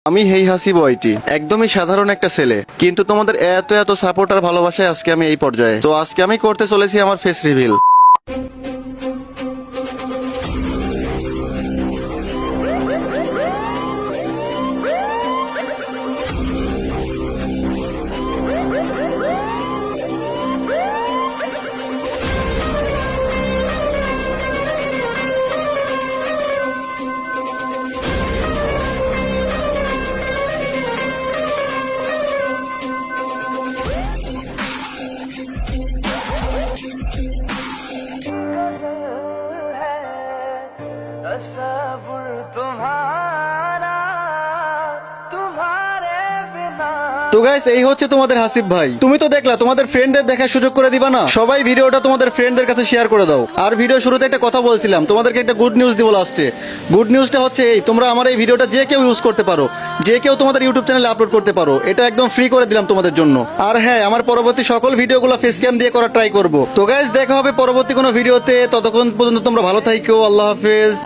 আমি হেই হাসিব ওইটি একদমই সাধারণ একটা ছেলে, কিন্তু তোমাদের এত এত সাপোর্ট আর ভালোবাসায় আজকে আমি এই পর্যায়ে। তো আজকে আমি করতে চলেছি আমার ফেস রিভিল। तस्वुर तुम्हारा तुम्हारे बिना। তো গাইস, এই হচ্ছে তোমাদের হাসিব ভাই। তুমি তো দেখলা, তোমাদের ফ্রেন্ডদের দেখার সুযোগ করে দিবা না? সবাই ভিডিওটা তোমাদের ফ্রেন্ডদের কাছে শেয়ার করে দাও। আর ভিডিও শুরুতে একটা কথা বলছিলাম, তোমাদেরকে একটা গুড নিউজ দিব লাস্টে। গুড নিউজটা হচ্ছে এই, তোমরা আমার এই ভিডিওটা যে কেউ ইউজ করতে পারো, যে কেউ তোমাদের ইউটিউব চ্যানেলে আপলোড করতে পারো। এটা একদম ফ্রি করে দিলাম তোমাদের জন্য। আর হ্যাঁ, আমার পরবর্তী সকল ভিডিওগুলো ফেস ক্যাম দিয়ে করার ট্রাই করব। তো গাইস, দেখা হবে পরবর্তী কোনো ভিডিওতে। ততক্ষণ পর্যন্ত তোমরা ভালো থাকো। আল্লাহ হাফেজ।